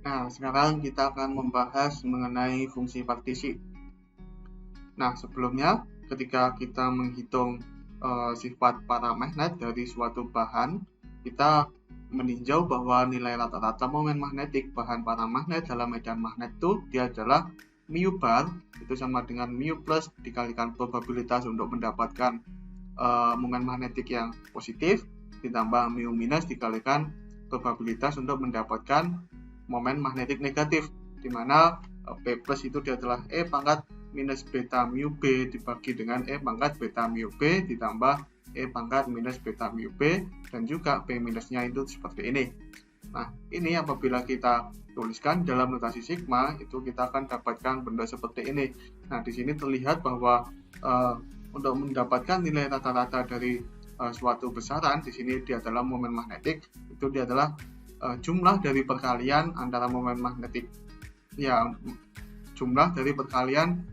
Nah, sekarang kita akan membahas mengenai fungsi partisi. Nah, sebelumnya ketika kita menghitung sifat paramagnet dari suatu bahan, kita meninjau bahwa nilai rata-rata momen magnetik bahan paramagnet dalam medan magnet itu dia adalah mu bar, itu sama dengan mu plus dikalikan probabilitas untuk mendapatkan momen magnetik yang positif ditambah mu minus dikalikan probabilitas untuk mendapatkan momen magnetik negatif, di mana P plus itu adalah E pangkat minus beta mu B dibagi dengan E pangkat beta mu B ditambah E pangkat minus beta mu B, dan juga P minusnya itu seperti ini. Nah, ini apabila kita tuliskan dalam notasi sigma, itu kita akan dapatkan benda seperti ini. Nah, di sini terlihat bahwa untuk mendapatkan nilai rata-rata dari suatu besaran, di sini dia adalah momen magnetik, itu dia adalah jumlah dari perkalian antara momen magnetik, ya jumlah dari perkalian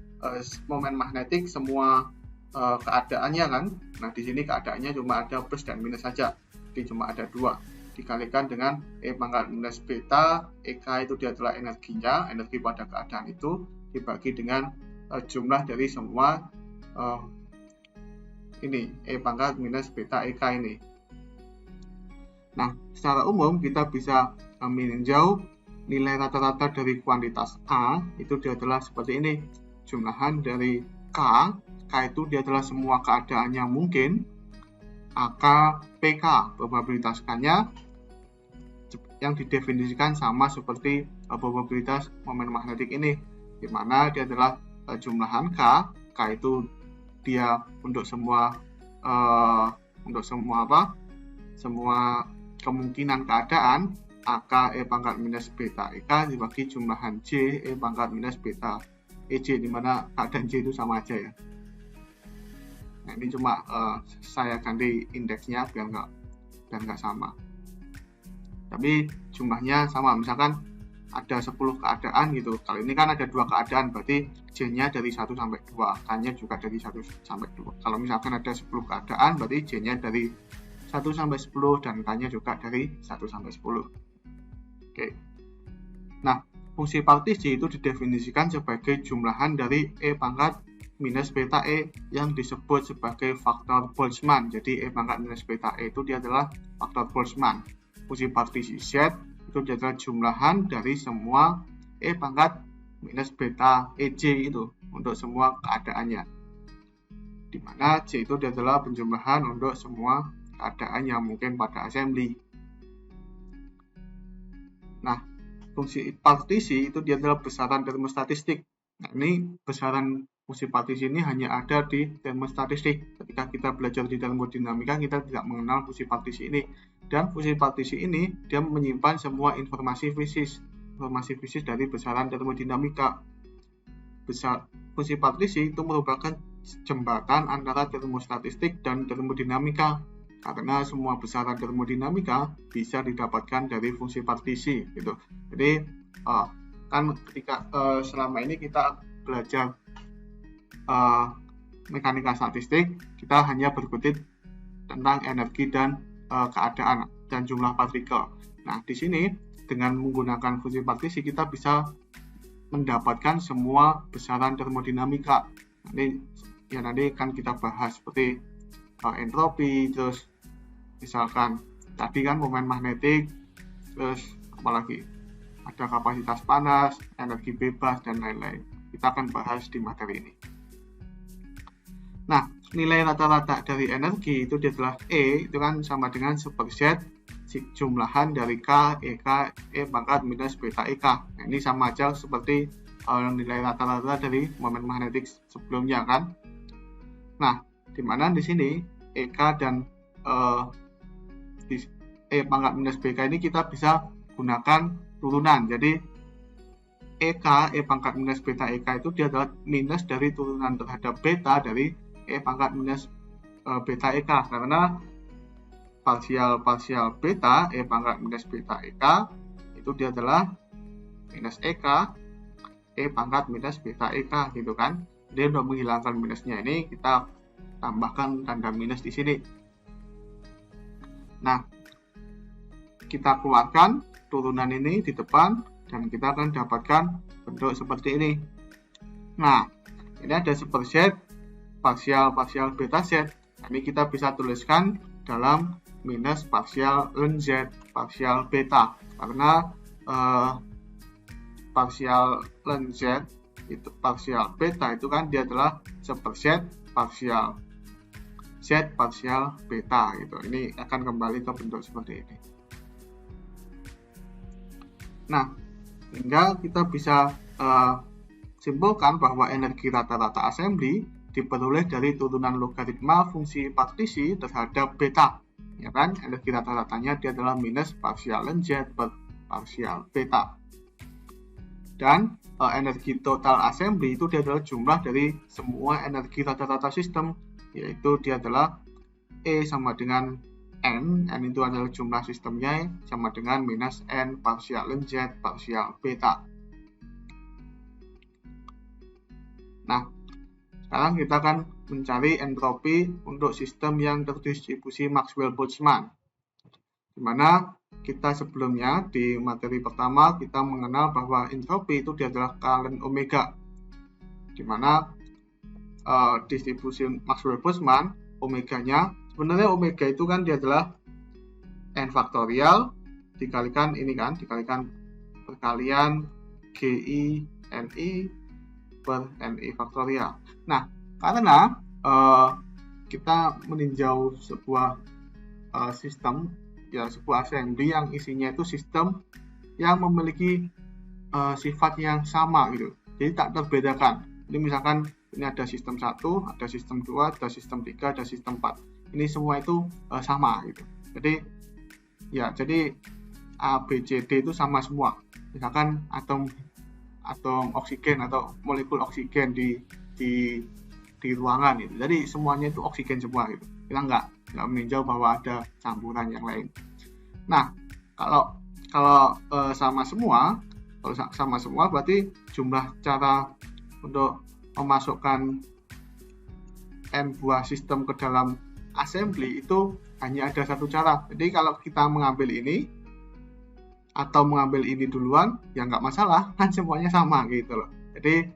momen magnetik semua keadaannya kan. Nah, di sini keadaannya cuma ada plus dan minus saja, jadi cuma ada dua, dikalikan dengan E pangkat minus beta, EK itu dia adalah energinya, energi pada keadaan itu, dibagi dengan jumlah dari semua ini E pangkat minus beta EK ini. Nah, secara umum kita bisa meninjau nilai rata-rata dari kuantitas A itu dia adalah seperti ini. Jumlahan dari K itu dia adalah semua keadaan yang mungkin, AK PK probabilitas K-nya yang didefinisikan sama seperti probabilitas momen magnetik ini, di mana dia adalah jumlahan K itu dia untuk semua semua kemungkinan keadaan, AK E pangkat minus beta EK dibagi jumlahan J E pangkat minus beta EJ, di mana keadaan J itu sama aja ya. Nah, ini cuma saya ganti indeksnya biar nggak sama. Tapi jumlahnya sama, misalkan ada 10 keadaan gitu. Kalau ini kan ada 2 keadaan, berarti J-nya dari 1 sampai 2, K-nya juga dari 1 sampai 2. Kalau misalkan ada 10 keadaan, berarti J-nya dari 1 sampai 10 dan K-nya juga dari 1 sampai 10. Oke. Nah, fungsi partisi itu didefinisikan sebagai jumlahan dari E pangkat minus beta E yang disebut sebagai faktor Boltzmann. Jadi E pangkat minus beta E itu dia adalah faktor Boltzmann. Fungsi partisi Z itu adalah jumlahan dari semua E pangkat minus beta EJ itu untuk semua keadaannya, di mana J itu adalah penjumlahan untuk semua keadaan yang mungkin pada assembly. Nah, fungsi partisi itu dia adalah besaran termostatistik. Nah, ini besaran fungsi partisi ini hanya ada di termostatistik. Ketika kita belajar di termodinamika, kita tidak mengenal fungsi partisi ini. Dan fungsi partisi ini dia menyimpan semua informasi fisis dari besaran termodinamika. Fungsi partisi itu merupakan jembatan antara termostatistik dan termodinamika, karena semua besaran termodinamika bisa didapatkan dari fungsi partisi gitu. Jadi kan ketika selama ini kita belajar mekanika statistik, kita hanya berkutit tentang energi dan keadaan dan jumlah partikel. Nah, di sini dengan menggunakan fungsi partisi kita bisa mendapatkan semua besaran termodinamika. Nanti kan kita bahas seperti entropi, terus misalkan tadi kan momen magnetik, terus apalagi ada kapasitas panas, energi bebas, dan lain-lain. Kita akan bahas di materi ini. Nah, nilai rata-rata dari energi itu adalah E, itu kan sama dengan super Z jumlahan dari K, EK, E pangkat minus beta EK. Nah, ini sama aja seperti nilai rata-rata dari momen magnetik sebelumnya kan. Nah, di mana di sini EK dan E pangkat minus BK ini kita bisa gunakan turunan. Jadi EK, E pangkat minus beta EK itu dia adalah minus dari turunan terhadap beta dari E pangkat minus beta EK, karena parsial beta E pangkat minus beta EK itu dia adalah minus EK E pangkat minus beta EK gitu kan. Jadi untuk menghilangkan minusnya ini kita tambahkan tanda minus di sini. Nah, kita keluarkan turunan ini di depan dan kita akan dapatkan bentuk seperti ini. Nah, ini ada superset partial beta Z. Ini kita bisa tuliskan dalam minus partial ln Z partial beta, karena partial ln Z itu partial beta itu kan dia adalah superset partial Z partial beta gitu. Ini akan kembali ke bentuk seperti ini. Nah, hingga kita bisa simpulkan bahwa energi rata-rata assembly diperoleh dari turunan logaritma fungsi partisi terhadap beta. Ya kan, energi rata-ratanya dia adalah minus partial ln Z per partial beta. Dan energi total assembly itu dia adalah jumlah dari semua energi rata-rata sistem, yaitu dia adalah E sama dengan N itu adalah jumlah sistemnya, sama dengan minus N partial ln Z partial beta. Nah, sekarang kita akan mencari entropi untuk sistem yang terdistribusi Maxwell-Boltzmann, di mana kita sebelumnya di materi pertama kita mengenal bahwa entropi itu dia adalah K ln omega, di mana distribusi Maxwell-Boltzmann omeganya sebenarnya omega itu kan dia adalah n faktorial dikalikan ini kan, dikalikan perkalian GI NI per NI faktorial. Nah, karena kita meninjau sebuah sistem, ya sebuah assembly yang isinya itu sistem yang memiliki sifat yang sama gitu, jadi tak terbedakan. Ini misalkan ini ada sistem 1, ada sistem 2, ada sistem 3, ada sistem 4. Ini semua itu sama gitu. Jadi A, B, C, D itu sama semua. Misalkan atom oksigen atau molekul oksigen di ruangan gitu. Jadi semuanya itu oksigen semua gitu. Kita nggak meninjau bahwa ada campuran yang lain. Nah, kalau sama semua, berarti jumlah cara untuk memasukkan n buah sistem ke dalam assembly itu hanya ada satu cara. Jadi kalau kita mengambil ini atau mengambil ini duluan, ya nggak masalah, kan semuanya sama gitu loh. Jadi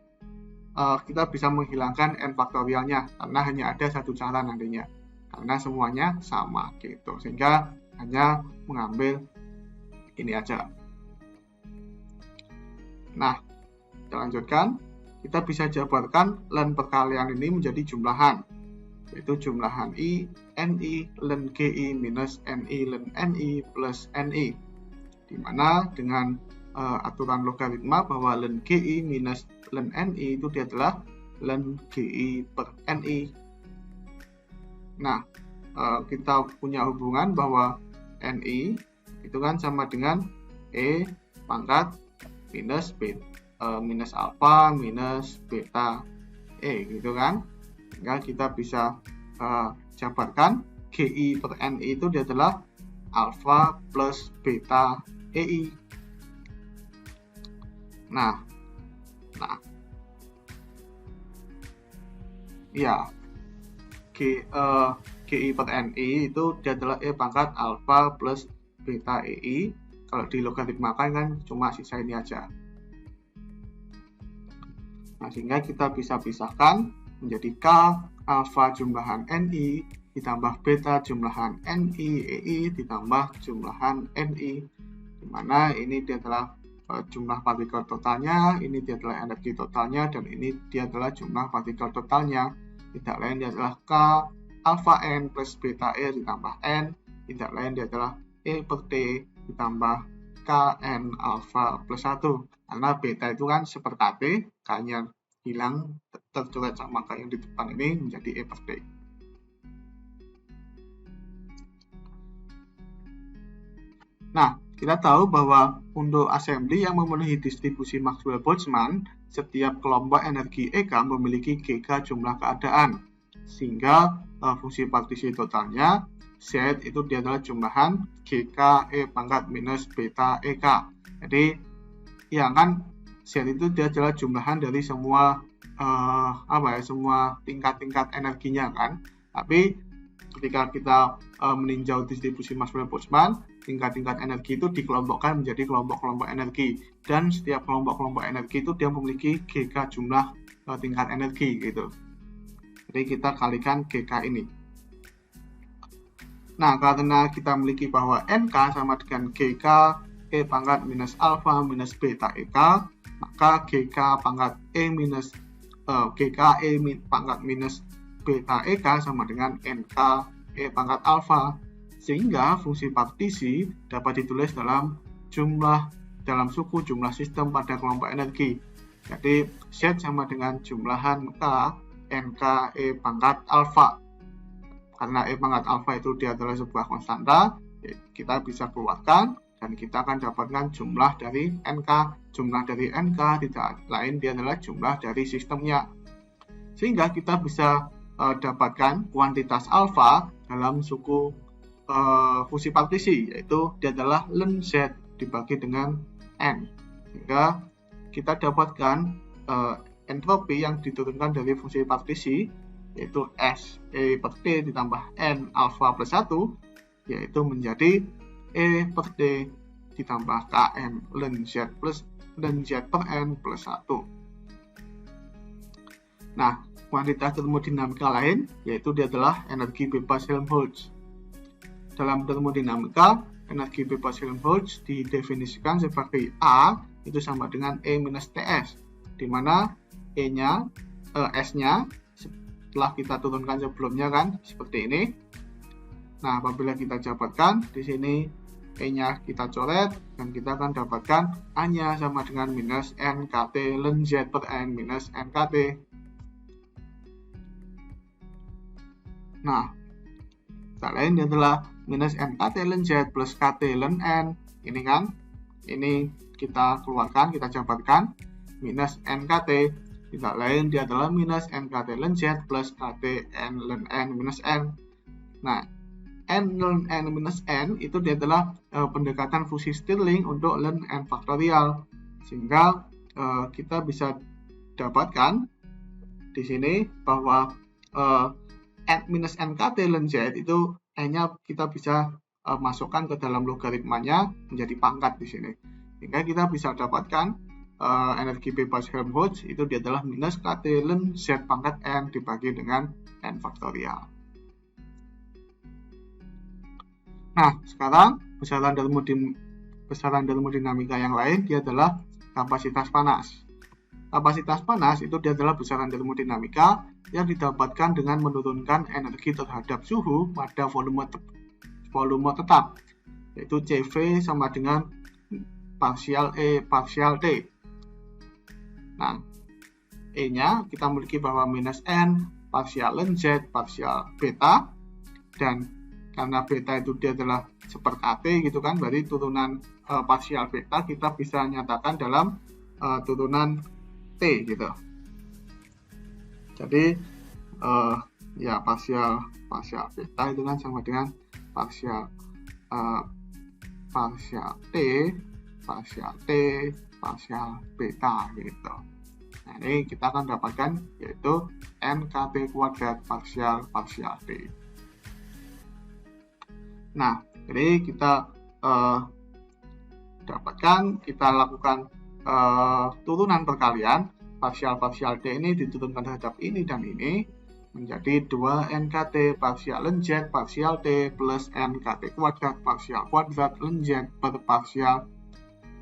kita bisa menghilangkan n faktorialnya karena hanya ada satu cara nantinya, karena semuanya sama gitu, sehingga hanya mengambil ini aja. Nah, kita lanjutkan. Kita bisa jabarkan ln perkalian ini menjadi jumlahan, yaitu jumlahan I, NI, ln GI minus NI ln NI plus NI, dimana dengan aturan logaritma bahwa ln GI minus ln NI itu dia adalah ln GI per NI. Nah, kita punya hubungan bahwa NI itu kan sama dengan E pangkat minus B, minus alpha minus beta E gitu kan. Sehingga kita bisa jabarkan GI per NI itu dia adalah alpha plus beta EI. Nah, ya GI per NI itu dia adalah E pangkat alpha plus beta EI. Kalau di logaritmakan kan cuma sisa ini aja. Nah, sehingga kita bisa pisahkan menjadi K alpha jumlahan NI ditambah beta jumlahan NI EI ditambah jumlahan NI, dimana ini dia adalah jumlah partikel totalnya, ini dia adalah energi totalnya, dan ini dia adalah jumlah partikel totalnya. Tidak lain dia adalah K alpha N plus beta E ditambah N, tidak lain dia adalah E per T ditambah Kn alpha plus 1. Karena beta itu kan seperti T, K-nya hilang, tercoret sama K yang di depan ini menjadi E per T. Nah, kita tahu bahwa untuk assembly yang memenuhi distribusi Maxwell-Boltzmann, setiap kelompok energi EK memiliki GK jumlah keadaan, sehingga fungsi partisi totalnya Z itu dia adalah jumlahan GK E pangkat minus beta EK. Jadi ya kan Z itu dia adalah jumlahan dari semua semua tingkat-tingkat energinya kan. Tapi ketika kita meninjau distribusi Maxwell-Boltzmann, tingkat-tingkat energi itu dikelompokkan menjadi kelompok-kelompok energi, dan setiap kelompok-kelompok energi itu dia memiliki GK jumlah tingkat energi gitu. Jadi kita kalikan GK ini. Nah, karena kita memiliki bahwa NK sama dengan GK E pangkat minus alfa minus beta EK, maka GK pangkat E minus GK E pangkat minus beta EK sama dengan NK E pangkat alfa, sehingga fungsi partisi dapat ditulis dalam suku jumlah sistem pada kelompok energi. Jadi Z sama dengan jumlahan K NK E pangkat alfa. Karena E pangkat alfa itu dia adalah sebuah konstanta, kita bisa keluarkan dan kita akan dapatkan jumlah dari NK. Jumlah dari NK tidak lain dia adalah jumlah dari sistemnya. Sehingga kita bisa dapatkan kuantitas alfa dalam suku fungsi partisi, yaitu dia adalah ln Z dibagi dengan N. Sehingga kita dapatkan entropi yang diturunkan dari fungsi partisi, yaitu S E per T ditambah N alfa plus 1, yaitu menjadi E per T ditambah Km ln Z per N plus 1. Nah, kuantitas termodinamika lain yaitu dia adalah energi bebas Helmholtz. Dalam termodinamika, energi bebas Helmholtz didefinisikan sebagai A itu sama dengan E minus TS, di mana S-nya setelah kita turunkan sebelumnya kan seperti ini. Nah, apabila kita dapatkan di sini E-nya kita coret dan kita akan dapatkan A-nya sama dengan minus NKT ln Z per N minus NKT. Nah, tak lain adalah minus NKT ln Z plus KT ln N. Ini kan, ini kita keluarkan, kita dapatkan minus NKT. Tidak lain dia adalah minus NKT ln Z plus KT N ln N minus N. Nah, N ln N minus N itu dia adalah pendekatan fungsi Stirling untuk ln N faktorial. Sehingga kita bisa dapatkan di sini bahwa N minus NKT ln Z itu N-nya kita bisa masukkan ke dalam logaritmanya menjadi pangkat di sini. Sehingga kita bisa dapatkan energi bebas Helmholtz itu dia adalah minus KT ln Z pangkat N dibagi dengan N faktorial. Nah, sekarang besaran termodinamika yang lain dia adalah kapasitas panas. Kapasitas panas itu dia adalah besaran termodinamika yang didapatkan dengan menurunkan energi terhadap suhu pada volume tetap, yaitu CV sama dengan parsial E parsial T. Nah, E-nya kita memiliki bahwa minus N parsial ln Z parsial beta, dan karena beta itu dia adalah seperti KT gitu kan, berarti turunan parsial beta kita bisa nyatakan dalam turunan T gitu. Jadi ya parsial beta itu kan sama dengan parsial T parsial beta gitu. Nah, ini kita akan dapatkan yaitu NKT kuadrat parsial T. Nah, jadi kita kita lakukan turunan perkalian parsial T ini diturunkan terhadap ini dan ini menjadi 2 NKT parsial ln Z parsial T plus NKT kuadrat parsial ln Z per parsial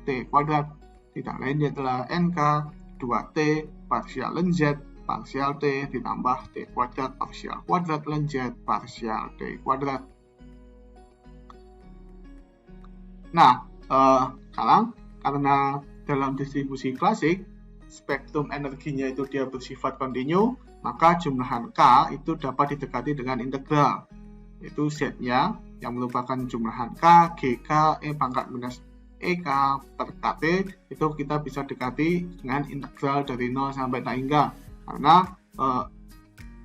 T kuadrat. Tidak lain adalah NK 2T parsial ln Z parsial T ditambah T kuadrat parsial ln Z parsial T kuadrat. Nah, sekarang karena dalam distribusi klasik spektrum energinya itu dia bersifat kontinu, maka jumlahan K itu dapat didekati dengan integral, yaitu Z-nya yang merupakan jumlahan K, GK, E pangkat minus EK per KT, itu kita bisa dekati dengan integral dari 0 sampai tak hingga, karena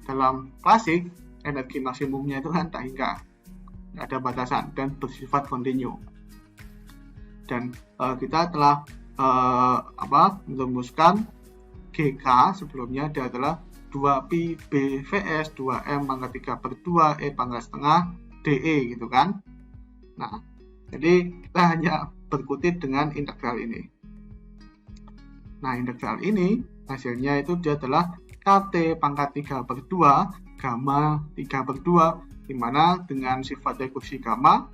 dalam klasik energi maksimumnya itu kan tak hingga, tidak ada batasan dan bersifat kontinu. Dan kita telah merumuskan GK sebelumnya dia adalah 2pi BVS 2M pangkat 3 per 2 E pangkat setengah DE gitu kan. Nah, Jadi kita hanya berkutit dengan integral ini. Nah, integral ini hasilnya itu dia adalah KT pangkat 3/2 gamma 3/2, di mana dengan sifat rekursi gamma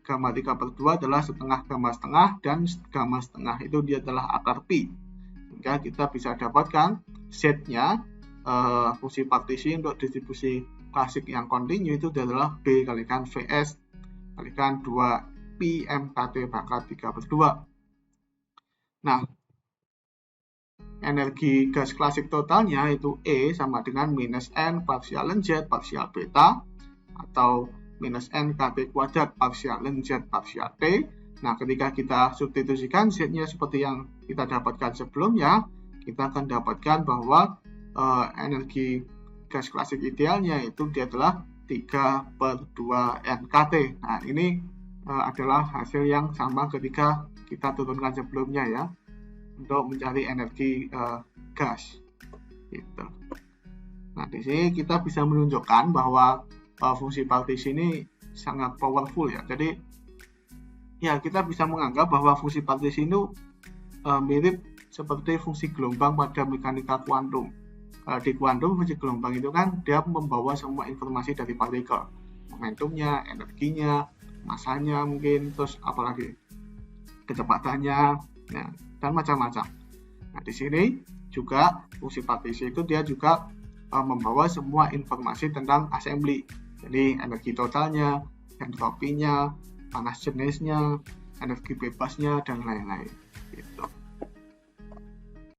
3/2 adalah setengah gamma setengah, dan gamma setengah itu dia adalah akar pi. Sehingga kita bisa dapatkan Z-nya fungsi partisi untuk distribusi klasik yang kontinu itu adalah B kalikan Vs kalikan 2 pi MKT pangkat 3/2. Nah, energi gas klasik totalnya itu E sama dengan minus N parsial Z parsial beta, atau minus N KT kuadrat parsial Z parsial T. Nah, ketika kita substitusikan Z-nya seperti yang kita dapatkan sebelumnya, kita akan dapatkan bahwa energi gas klasik idealnya itu dia adalah 3/2 NKT. Nah, ini adalah hasil yang sama ketika kita turunkan sebelumnya ya, untuk mencari energi gas. Gitu. Nah, di sini kita bisa menunjukkan bahwa fungsi partisi ini sangat powerful ya. Jadi ya kita bisa menganggap bahwa fungsi partisi itu mirip seperti fungsi gelombang pada mekanika kuantum. Di kuantum fungsi gelombang itu kan dia membawa semua informasi dari partikel, momentumnya, energinya, masanya mungkin, terus apalagi kecepatannya, ya, dan macam-macam. Nah, di sini juga fungsi partisi itu dia juga membawa semua informasi tentang assembly. Jadi energi totalnya, entropinya, panas jenisnya, energi bebasnya, dan lain-lain. Gitu.